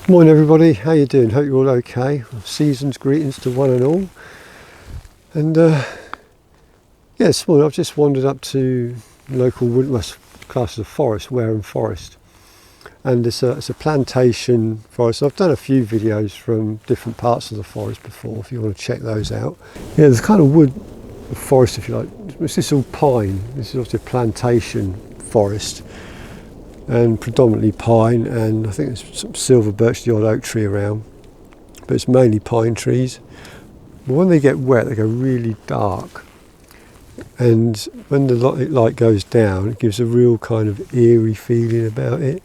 Morning everybody, how you doing? Hope you're all okay. Season's greetings to one and all. And yeah, this morning I've just wandered up to local Woodland, class of forest, Wareham Forest. And it's a plantation forest. I've done a few videos from different parts of the forest before, if you want to check those out. Yeah, there's kind of wood forest, if you like. It's just all pine. This is obviously a plantation forest. And predominantly pine, and I think there's some silver birch, the odd oak tree around, but it's mainly pine trees. But when they get wet, they go really dark, and when the light goes down, it gives a real kind of eerie feeling about it.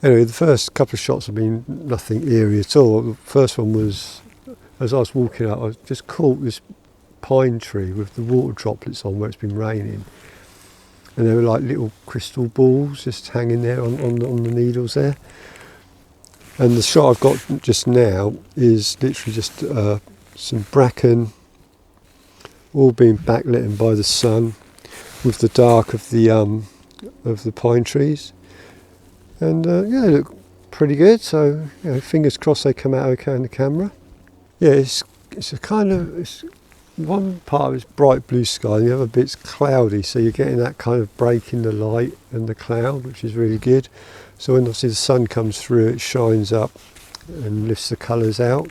Anyway, the first couple of shots have been nothing eerie at all. The first one was, as I was walking out, I just caught this pine tree with the water droplets on where it's been raining. And they were like little crystal balls just hanging there on the needles there. And the shot I've got just now is literally just some bracken, all being backlit by the sun, with the dark of the pine trees. And yeah, they look pretty good. So fingers crossed they come out okay in the camera. Yeah, it's a kind of one part of it's bright blue sky and the other bit's cloudy, so you're getting that kind of break in the light and the cloud, which is really good. So when obviously the sun comes through, it shines up and lifts the colours out.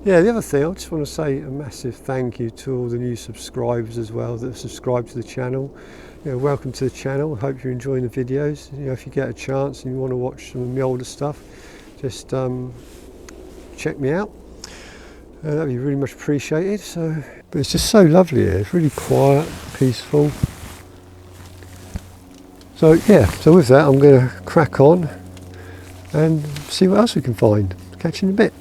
Yeah, the other thing, I just want to say a massive thank you to all the new subscribers as well that have subscribed to the channel. Welcome to the channel. I hope you're enjoying the videos. If you get a chance and you want to watch some of my older stuff, just check me out. That'd be really much appreciated. But it's just so lovely here. It's really quiet, peaceful. So yeah, so with that I'm going to crack on and see what else we can find. Catch you in a bit.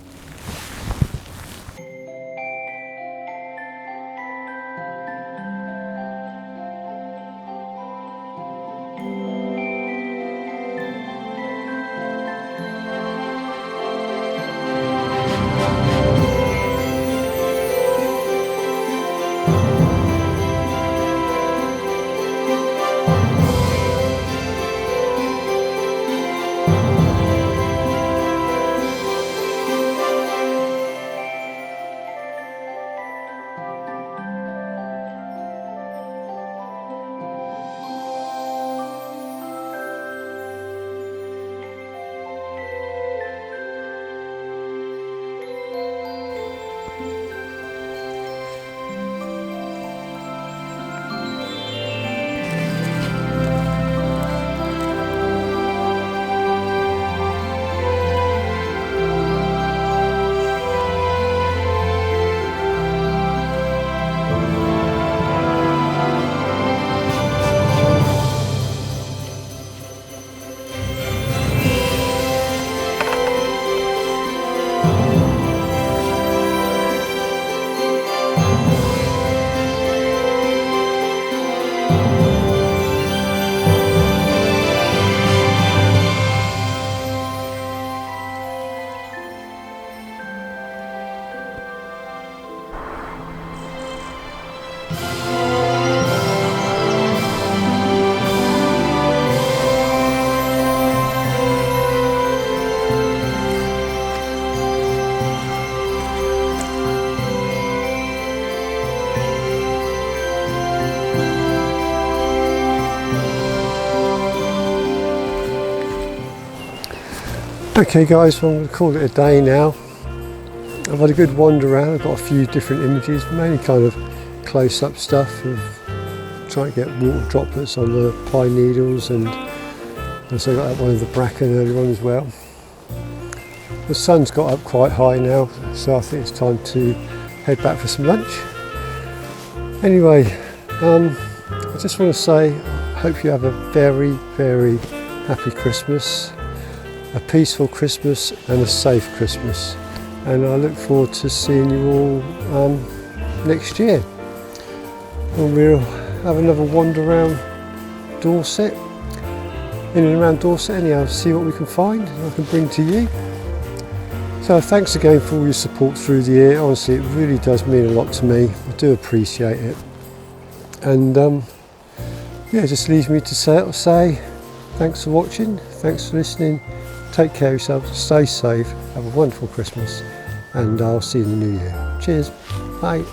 Okay guys, well, I'm going to call it a day now. I've had a good wander around. I've got a few different images, mainly kind of close-up stuff of trying to get water droplets on the pine needles, and also got that one of the bracken earlier on as well. The sun's got up quite high now, so I think it's time to head back for some lunch. Anyway, I just want to say I hope you have a very, very happy Christmas, a peaceful Christmas and a safe Christmas, and I look forward to seeing you all next year, and we'll have another wander around Dorset, in and around Dorset anyhow, see what we can find and I can bring to you. So thanks again for all your support through the year. Honestly, it really does mean a lot to me. I do appreciate it, and yeah, it just leaves me to say thanks for watching, thanks for listening, take care of yourself, stay safe, have a wonderful Christmas, and I'll see you in the new year. Cheers, bye.